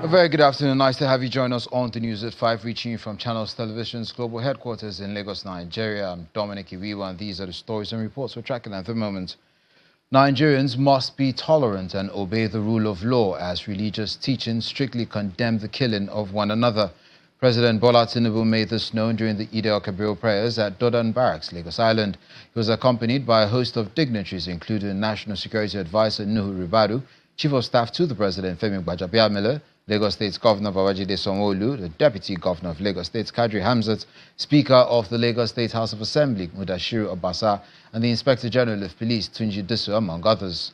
A very good afternoon. Nice to have you join us on the news at 5, reaching you from Channels Television's global headquarters in Lagos, Nigeria. I'm Dominic Iwiwa, and these are the stories and reports we're tracking at the moment. Nigerians must be tolerant and obey the rule of law as religious teachings strictly condemn the killing of one another. President Bola Tinubu made this known during the Eid al-Kabir prayers at Dodan Barracks, Lagos Island. He was accompanied by a host of dignitaries, including National Security Advisor Nuhu Ribadu, Chief of Staff to the President Femi Gbajabiamila, Lagos State Governor Babajide Sanwo-Olu, the Deputy Governor of Lagos State Kadri Hamzat, Speaker of the Lagos State House of Assembly Mudashiru Obasa, and the Inspector General of Police Tunji Disu, among others.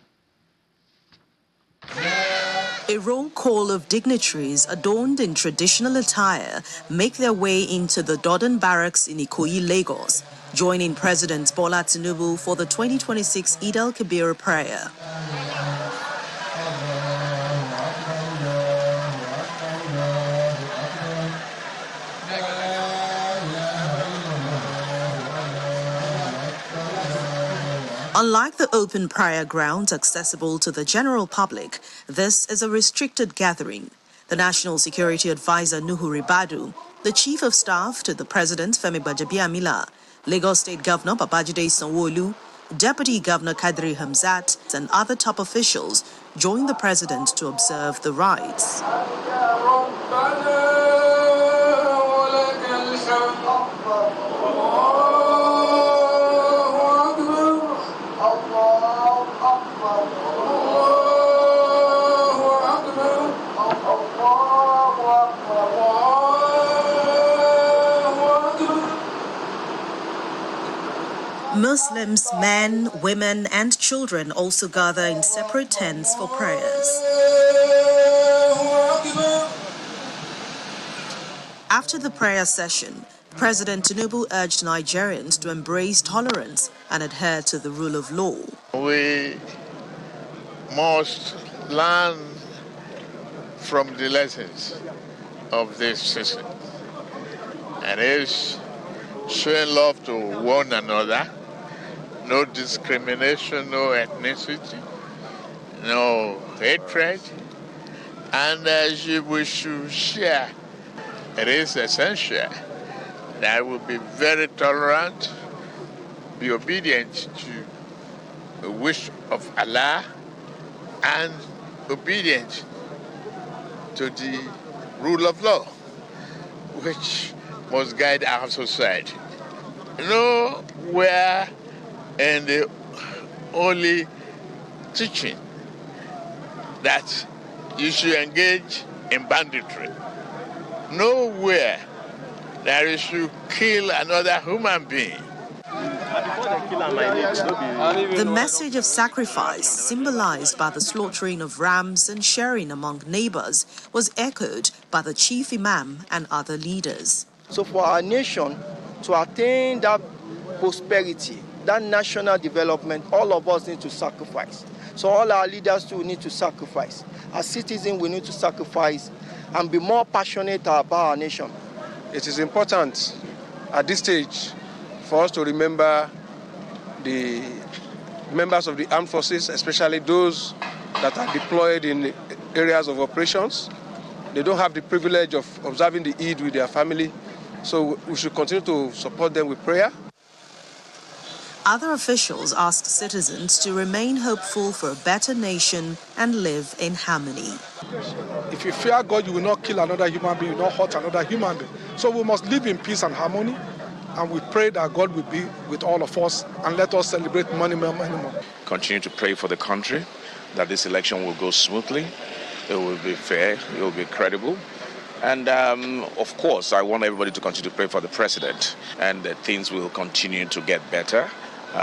A roll call of dignitaries adorned in traditional attire make their way into the Dodan Barracks in Ikoyi, Lagos, joining President Bola Tinubu for the 2026 Eid al-Kabir prayer. Unlike the open prayer grounds accessible to the general public, this is a restricted gathering. The National Security Advisor Nuhu Ribadu, the Chief of Staff to the President Femi Gbajabiamila, Lagos State Governor Babajide Sanwo-Olu, Deputy Governor Kadri Hamzat, and other top officials joined the President to observe the rites. Muslims, men, women, and children also gather in separate tents for prayers. After the prayer session, President Tinubu urged Nigerians to embrace tolerance and adhere to the rule of law. We must learn from the lessons of this system, and it's showing love to one another. No discrimination, no ethnicity, no hatred, and we should share. It is essential that we be very tolerant, be obedient to the wish of Allah, and obedient to the rule of law, which must guide our society. Nowhere in the only teaching that you should engage in banditry. Nowhere that you should kill another human being. The message of sacrifice, symbolized by the slaughtering of rams and sharing among neighbors, was echoed by the chief imam and other leaders. So for our nation to attain that prosperity, that national development, all of us need to sacrifice. So all our leaders too need to sacrifice. As citizens, we need to sacrifice and be more passionate about our nation. It is important at this stage for us to remember the members of the armed forces, especially those that are deployed in areas of operations. They don't have the privilege of observing the Eid with their family, so we should continue to support them with prayer. Other officials asked citizens to remain hopeful for a better nation and live in harmony. If you fear God, you will not kill another human being, you will not hurt another human being. So we must live in peace and harmony, and we pray that God will be with all of us and let us celebrate many more. Continue to pray for the country, that this election will go smoothly, it will be fair, it will be credible. And of course, I want everybody to continue to pray for the president, and that things will continue to get better.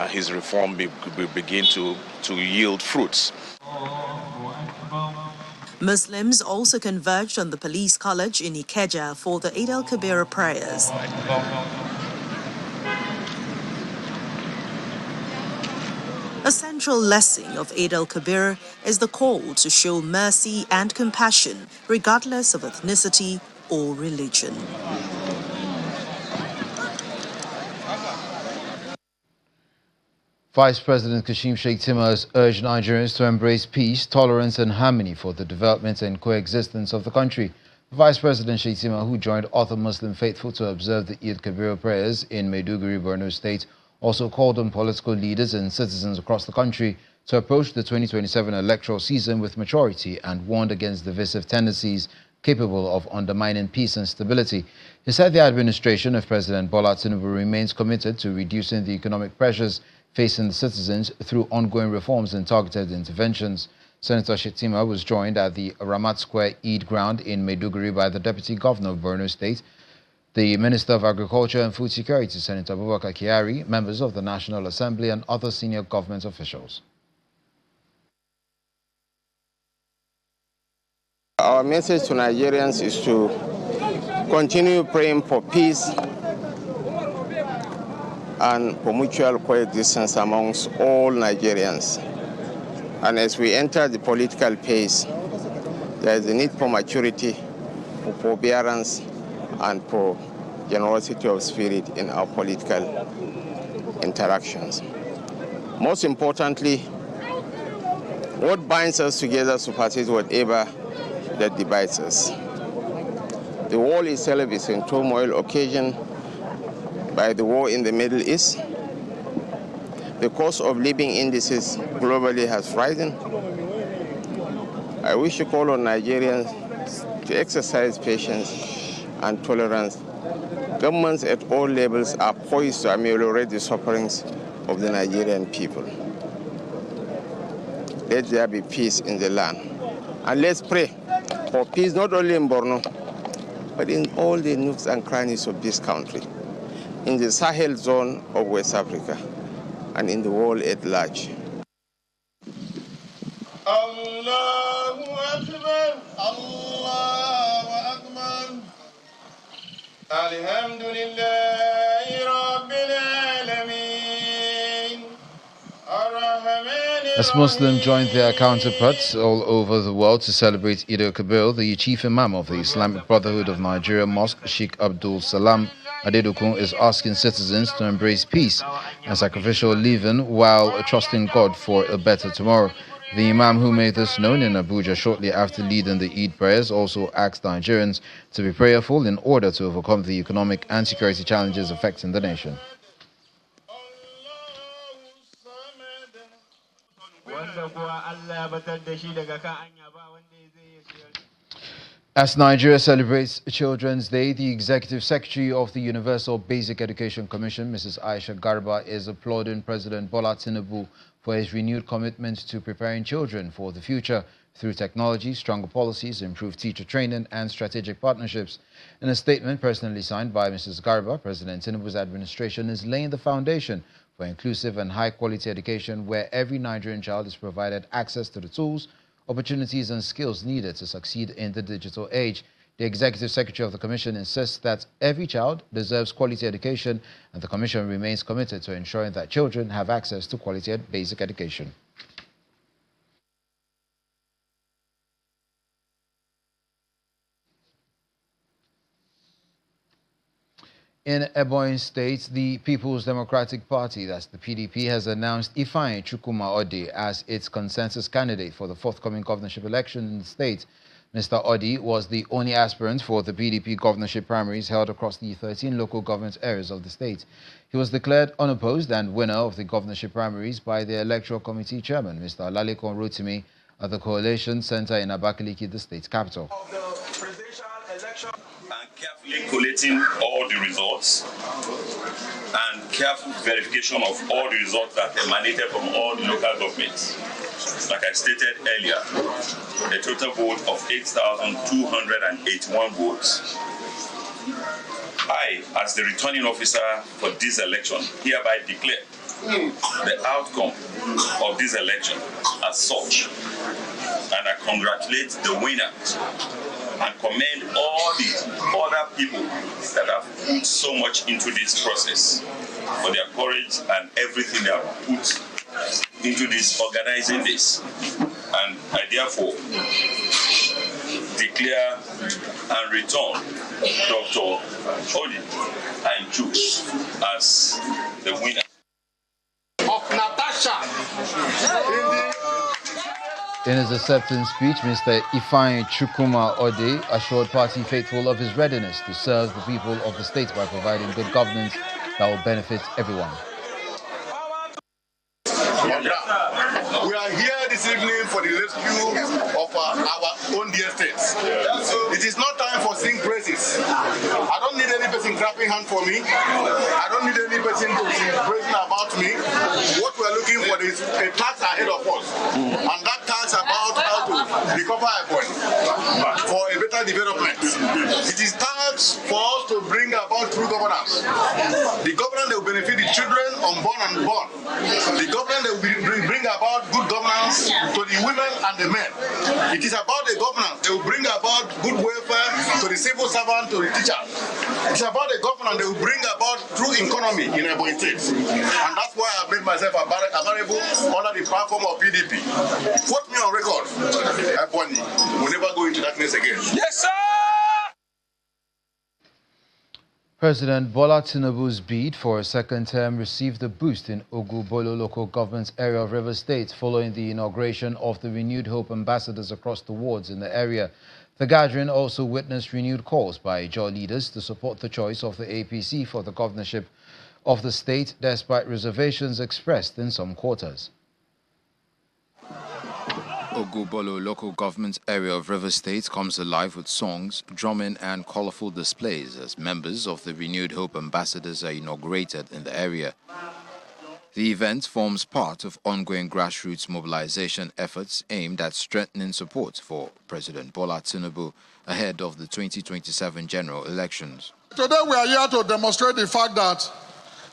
His reform will begin to yield fruits. Muslims also converged on the police college in Ikeja for the Eid al-Kabir prayers. A central lesson of Eid al-Kabir is the call to show mercy and compassion regardless of ethnicity or religion. Vice President Kashim Shettima has urged Nigerians to embrace peace, tolerance and harmony for the development and coexistence of the country. Vice President Shettima, who joined other Muslim faithful to observe the Eid Kabir prayers in Maiduguri, Borno State, also called on political leaders and citizens across the country to approach the 2027 electoral season with maturity and warned against divisive tendencies capable of undermining peace and stability. He said the administration of President Bola Tinubu remains committed to reducing the economic pressures facing the citizens through ongoing reforms and targeted interventions. Senator Shettima was joined at the Ramat Square Eid ground in Maiduguri by the Deputy Governor of Borno State, the Minister of Agriculture and Food Security, Senator Abubakar Kyari, members of the National Assembly and other senior government officials. Our message to Nigerians is to continue praying for peace and for mutual coexistence amongst all Nigerians. And as we enter the political phase, there is a need for maturity, for forbearance, and for generosity of spirit in our political interactions. Most importantly, what binds us together supersedes whatever that divides us. The world itself is in turmoil occasioned by the war in the Middle East. The cost of living indices globally has risen. I wish to call on Nigerians to exercise patience and tolerance. Governments at all levels are poised to ameliorate the sufferings of the Nigerian people. Let there be peace in the land. And let's pray for peace not only in Borno, but in all the nooks and crannies of this country, in the Sahel zone of West Africa, and in the world at large. Allahu Akbar, Allahu Akbar, Alhamdulillahi Rabbil Alameen, Ar-Rahman. As Muslims joined their counterparts all over the world to celebrate Eid al-Kabir, the chief imam of the Islamic Brotherhood of Nigeria Mosque, Sheikh Abdul Salam Adedokun, is asking citizens to embrace peace and sacrificial living while trusting God for a better tomorrow. The imam, who made this known in Abuja shortly after leading the Eid prayers, also asked Nigerians to be prayerful in order to overcome the economic and security challenges affecting the nation. As Nigeria celebrates Children's Day, the Executive Secretary of the Universal Basic Education Commission, Mrs. Aisha Garba, is applauding President Bola Tinubu for his renewed commitment to preparing children for the future through technology, stronger policies, improved teacher training, and strategic partnerships. In a statement personally signed by Mrs. Garba, President Tinubu's administration is laying the foundation for inclusive and high-quality education where every Nigerian child is provided access to the tools, opportunities and skills needed to succeed in the digital age. The Executive Secretary of the Commission insists that every child deserves quality education, and the Commission remains committed to ensuring that children have access to quality basic education. In Ebonyi State, the People's Democratic Party, that's the PDP, has announced Ifeanyi Chukwuma Odi as its consensus candidate for the forthcoming governorship election in the state. Mr. Odi was the only aspirant for the PDP governorship primaries held across the 13 local government areas of the state. He was declared unopposed and winner of the governorship primaries by the Electoral Committee Chairman, Mr. Lalekon Rotimi, at the Coalition Center in Abakaliki, the state capital. Carefully collating all the results and careful verification of all the results that emanated from all the local governments. Like I stated earlier, a total vote of 8,281 votes. I, as the returning officer for this election, hereby declare the outcome of this election as such, and I congratulate the winner and commend all the other people that have put so much into this process for their courage and everything they have put into this, organizing this. And I therefore declare and return Dr. Odi Ainju as the winner. Of Natasha In his acceptance speech, Mr. Ifeanyi Chukwuma Ode assured party faithful of his readiness to serve the people of the state by providing good governance that will benefit everyone. We are here this evening for the rescue of our own dear states. It is not time for sing praises. I don't need any person clapping hand for me. I don't need any person to sing praising about me. What we are looking for is a task ahead of us. And that task about how to recover Ebonyi for a better development. It is task for us to bring about true governance. The governance that will benefit the children unborn and born. The governance that will bring about good governance to the women and the men. It is about the governance that will bring about good welfare to the civil servant, to the teacher. It's about the governance that will bring about true economy in Ebonyi State. And that's why I made myself available under the platform of PDP. Put me on record. Ebonyi will never go into darkness again. Yes, sir! President Bola Tinubu's bid for a second term received a boost in Ogbolo local government area of Rivers State following the inauguration of the Renewed Hope ambassadors across the wards in the area. The gathering also witnessed renewed calls by Ijaw leaders to support the choice of the APC for the governorship of the state, despite reservations expressed in some quarters. Ogbolo local government area of Rivers State comes alive with songs, drumming and colorful displays as members of the Renewed Hope ambassadors are inaugurated in the area. The event forms part of ongoing grassroots mobilization efforts aimed at strengthening support for President Bola Tinubu ahead of the 2027 general elections. Today we are here to demonstrate the fact that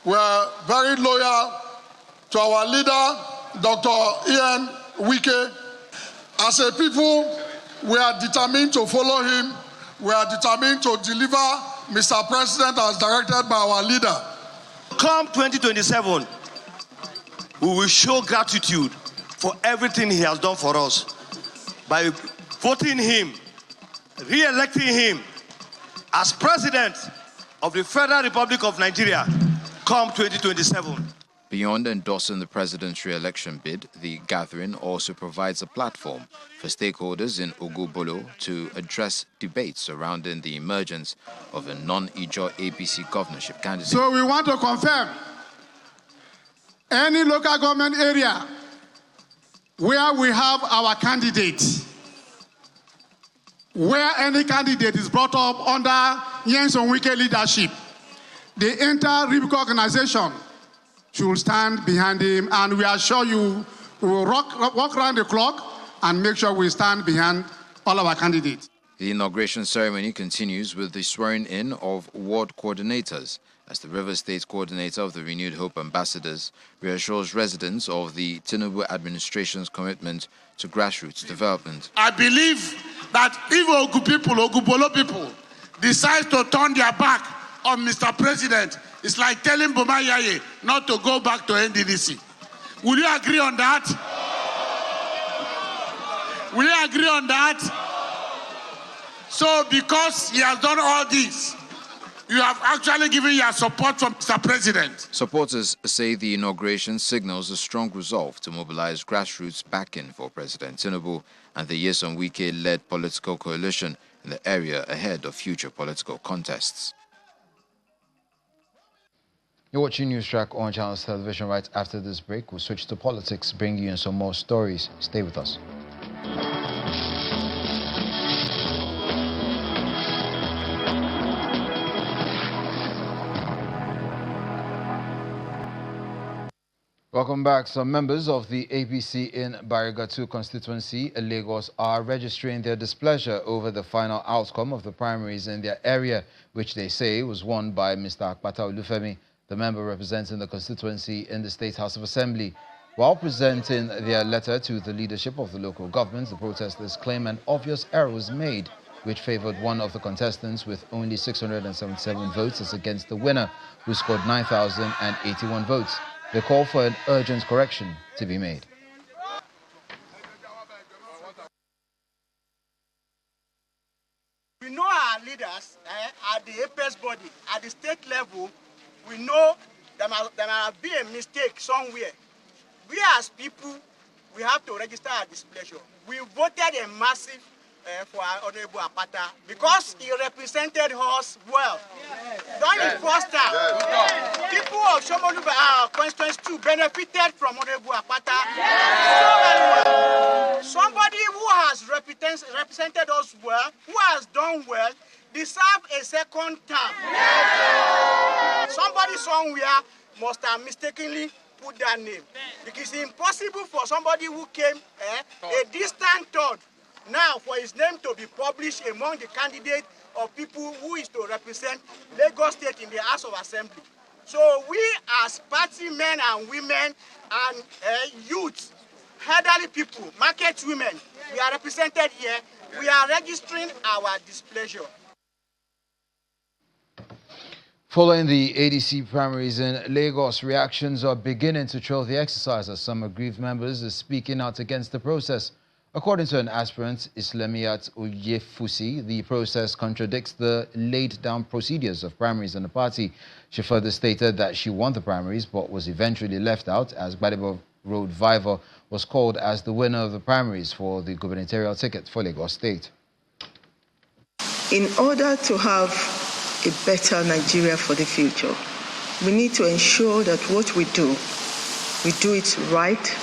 we are very loyal to our leader, Dr. Ian Wike. As a people, we are determined to follow him. We are determined to deliver Mr. President as directed by our leader. Come 2027, we will show gratitude for everything he has done for us by voting him, re-electing him as President of the Federal Republic of Nigeria come 2027. Beyond endorsing the president's re-election bid, the gathering also provides a platform for stakeholders in Ogbolo to address debates surrounding the emergence of a non-Ijaw APC governorship candidate. So we want to confirm any local government area where we have our candidate, where any candidate is brought up under Nyesom Wike leadership, the entire Republic organization should stand behind him, and we assure you we will walk around the clock and make sure we stand behind all our candidates. The inauguration ceremony continues with the swearing-in of ward coordinators as the Rivers State coordinator of the Renewed Hope ambassadors reassures residents of the Tinubu administration's commitment to grassroots development. I believe that if Ogbolo people decide to turn their back on Mr. President, it's like telling Bomayaye not to go back to NDDC. Will you agree on that? Will you agree on that? So because he has done all this, you have actually given your support from Mr. President. Supporters say the inauguration signals a strong resolve to mobilize grassroots backing for President Tinubu and the Nyesom Wike-led political coalition in the area ahead of future political contests. You're watching News Track on Channels Television. Right after this break, we'll switch to politics, bring you in some more stories. Stay with us. Welcome back. Some members of the APC in Bariga 2 constituency in Lagos are registering their displeasure over the final outcome of the primaries in their area, which they say was won by Mr. Akpata Olufemi, the member representing the constituency in the State House of Assembly. While presenting their letter to the leadership of the local government, the protesters claim an obvious error was made, which favored one of the contestants with only 677 votes as against the winner, who scored 9,081 votes. They call for an urgent correction to be made. We know our leaders at the APC body, at the state level, we know there might be a mistake somewhere. We as people, we have to register our displeasure. We voted a massive for our Honorable Apata because he represented us well. During his first term, people of Shomolu constituency 2 benefited from Honorable Apata so very well. Somebody who has represented us well, who has done well, deserves a second term. Somebody somewhere must have mistakenly put that name. Because it's impossible for somebody who came a distant third now for his name to be published among the candidates of people who is to represent Lagos State in the House of Assembly. So we as party men and women and youth, elderly people, market women, we are represented here. We are registering our displeasure. Following the ADC primaries in Lagos, reactions are beginning to trail the exercise as some aggrieved members are speaking out against the process. According to an aspirant, Islamiyat Uyefusi, the process contradicts the laid-down procedures of primaries in the party. She further stated that she won the primaries but was eventually left out as Bariga Road Viver was called as the winner of the primaries for the gubernatorial ticket for Lagos State. In order to have a better Nigeria for the future, we need to ensure that what we do it right,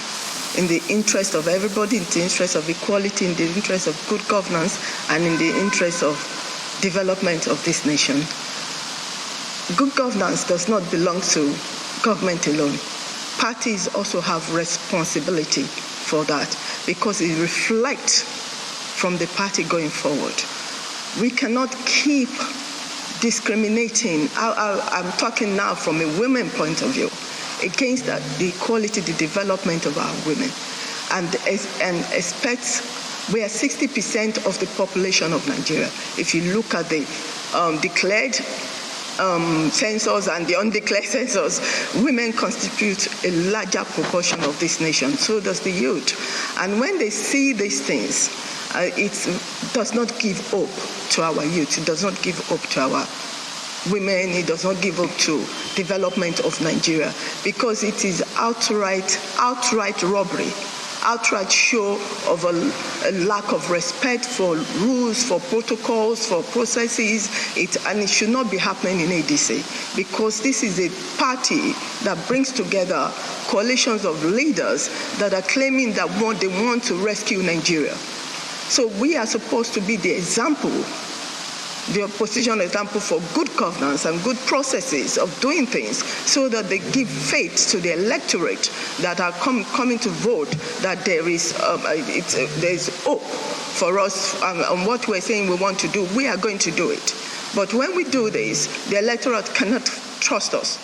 in the interest of everybody, in the interest of equality, in the interest of good governance, and in the interest of development of this nation. Good governance does not belong to government alone. Parties also have responsibility for that because it reflects from the party going forward. We cannot keep discriminating. I'm talking now from a women point of view, against the equality, the development of our women, and expect we are 60% of the population of Nigeria. If you look at the declared census and the undeclared census, women constitute a larger proportion of this nation. So does the youth. And when they see these things, it does not give hope to our youth. It does not give hope to our women. It does not give up to development of Nigeria because it is outright robbery, outright show of a lack of respect for rules, for protocols, for processes, and it should not be happening in ADC because this is a party that brings together coalitions of leaders that are claiming that they want to rescue Nigeria. So we are supposed to be the example, the opposition example for good governance and good processes of doing things so that they give faith to the electorate that are coming to vote that there is hope for us on what we're saying we want to do. We are going to do it. But when we do this, the electorate cannot trust us.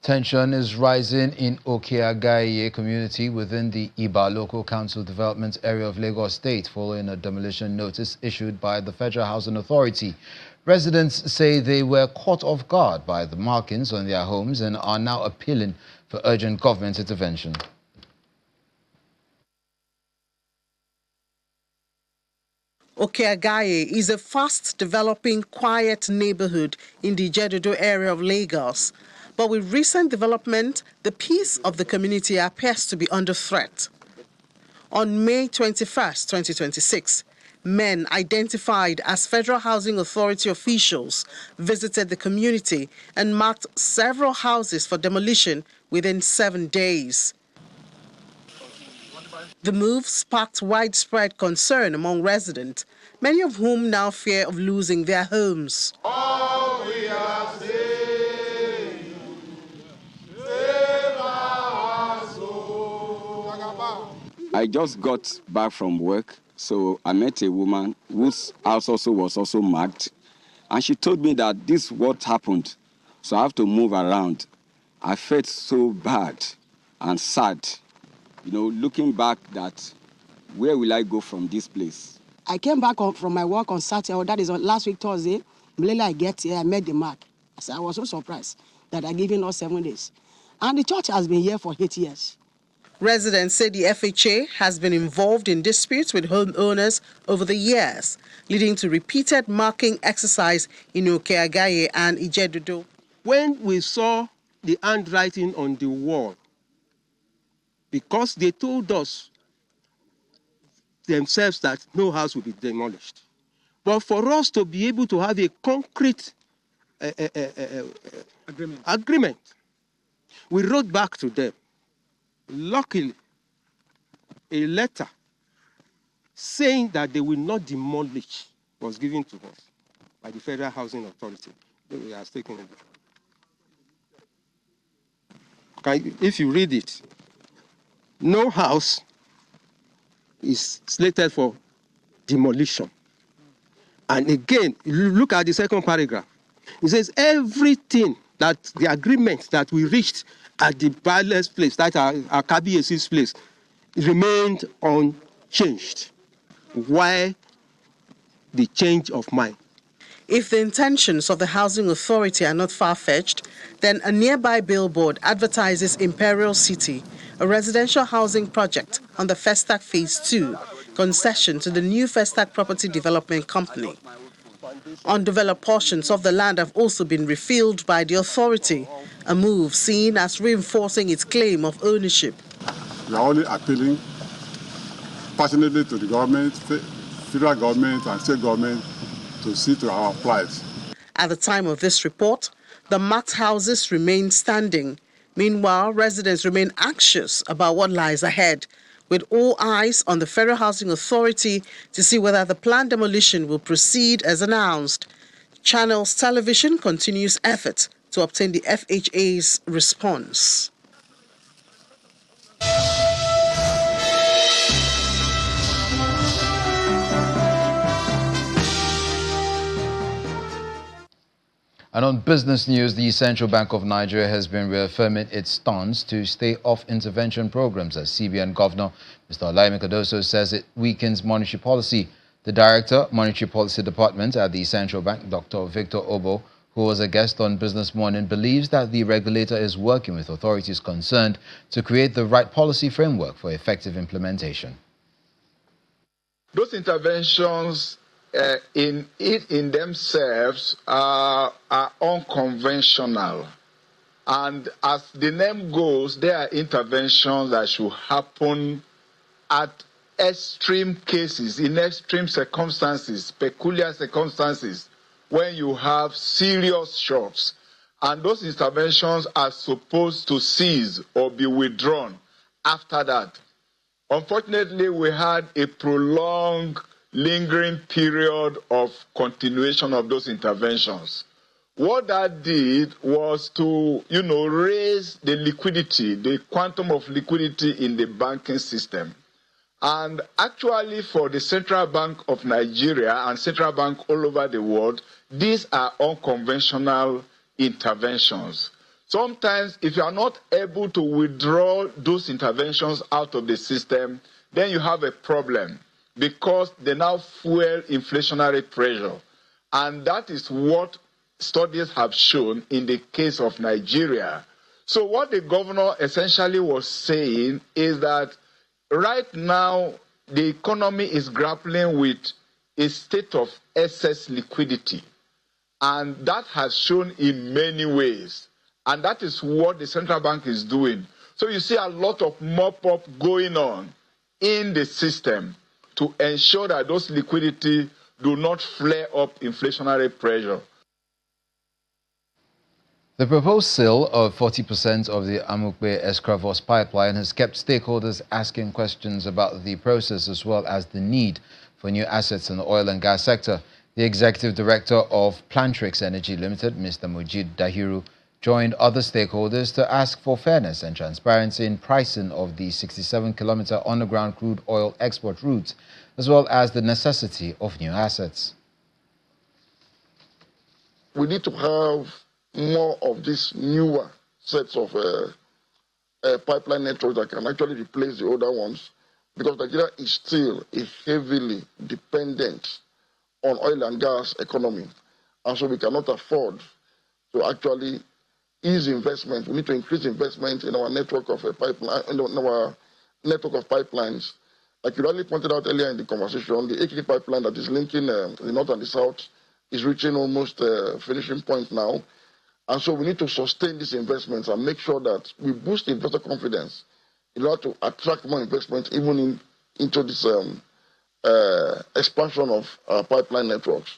Tension is rising in Okeagaye community within the Iba Local Council Development Area of Lagos State following a demolition notice issued by the Federal Housing Authority. Residents say they were caught off guard by the markings on their homes and are now appealing for urgent government intervention. Okeagaye is a fast-developing, quiet neighborhood in the Ijedodo area of Lagos. But with recent development, the peace of the community appears to be under threat. On May 21, 2026, men identified as Federal Housing Authority officials visited the community and marked several houses for demolition within 7 days. The move sparked widespread concern among residents, many of whom now fear of losing their homes. All we are saying, save our soul. I just got back from work, so I met a woman whose house was also marked, and she told me that this is what happened, so I have to move around. I felt so bad and sad, looking back that where will I go from this place? I came back from my work on Saturday, that is on last week Thursday. Immediately I get here, I met the mark. I was so surprised that I gave him us 7 days. And the church has been here for 8 years. Residents say the FHA has been involved in disputes with homeowners over the years, leading to repeated marking exercise in Okeagaye and Ijedodo. When we saw the handwriting on the wall, because they told us themselves that no house will be demolished. But for us to be able to have a concrete agreement, we wrote back to them. Luckily, a letter saying that they will not demolish was given to us by the Federal Housing Authority. We are taking it. If you read it, no house is slated for demolition. And again, you look at the second paragraph. It says everything that the agreement that we reached at the palace place, that our KBAC's place, remained unchanged. Why the change of mind? If the intentions of the Housing Authority are not far-fetched, then a nearby billboard advertises Imperial City, a residential housing project on the Festac Phase 2, concession to the new Festac Property Development Company. Undeveloped portions of the land have also been refilled by the authority, a move seen as reinforcing its claim of ownership. We are only appealing passionately to the government, federal government and state government to see to our plight. At the time of this report, the marked houses remain standing. Meanwhile, residents remain anxious about what lies ahead, with all eyes on the Federal Housing Authority to see whether the planned demolition will proceed as announced. Channels Television continues effort to obtain the FHA's response. And on business news, the Central Bank of Nigeria has been reaffirming its stance to stay off intervention programs as CBN Governor Mr. Olaimi Cardoso says it weakens monetary policy. The Director, Monetary Policy Department at the Central Bank, Dr. Victor Obo, who was a guest on Business Morning, believes that the regulator is working with authorities concerned to create the right policy framework for effective implementation. Those interventions in themselves are unconventional. And as the name goes, they are interventions that should happen at extreme cases, in extreme circumstances, peculiar circumstances, when you have serious shocks. And those interventions are supposed to cease or be withdrawn after that. Unfortunately, we had a prolonged, lingering period of continuation of those interventions. What that did was to, raise the liquidity, the quantum of liquidity in the banking system. And actually, for the Central Bank of Nigeria and Central Bank all over the world, these are unconventional interventions. Sometimes, if you are not able to withdraw those interventions out of the system, then you have a problem because they now fuel inflationary pressure. And that is what studies have shown in the case of Nigeria. So what the governor essentially was saying is that right now, the economy is grappling with a state of excess liquidity. And that has shown in many ways. And that is what the central bank is doing. So you see a lot of mop-up going on in the system to ensure that those liquidity do not flare up inflationary pressure. The proposed sale of 40% of the Amukpe-Escravos pipeline has kept stakeholders asking questions about the process as well as the need for new assets in the oil and gas sector. The executive director of Plantrix Energy Limited, Mr. Mujid Dahiru, joined other stakeholders to ask for fairness and transparency in pricing of the 67-kilometer underground crude oil export route, as well as the necessity of new assets. We need to have more of these newer sets of pipeline networks that can actually replace the older ones, because Nigeria is still a heavily dependent on oil and gas economy. And so we cannot afford to actually ease investment. We need to increase investment in our network of pipeline, in our network of pipelines. Like you rightly pointed out earlier in the conversation, the APC pipeline that is linking the north and the south is reaching almost finishing point now. And so we need to sustain these investments and make sure that we boost investor confidence in order to attract more investment even into this expansion of pipeline networks.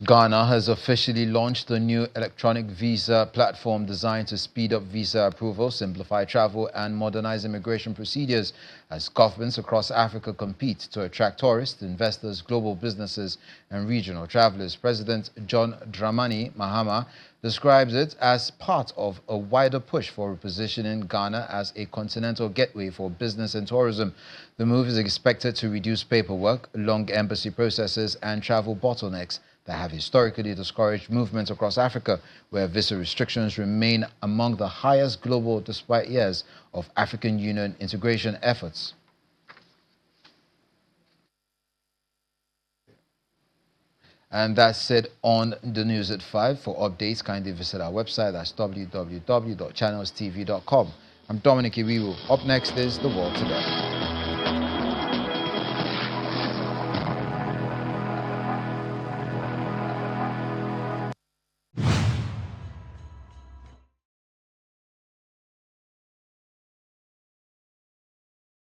Ghana has officially launched a new electronic visa platform designed to speed up visa approval, simplify travel, and modernize immigration procedures as governments across Africa compete to attract tourists, investors, global businesses, and regional travelers. President John Dramani Mahama describes it as part of a wider push for repositioning Ghana as a continental gateway for business and tourism. The move is expected to reduce paperwork, long embassy processes, and travel bottlenecks that have historically discouraged movement across Africa, where visa restrictions remain among the highest global despite years of African Union integration efforts. And that's it on the news at 5. For updates, kindly visit our website. That's www.channelstv.com. I'm Dominic Iwiwu. Up next is The World Today.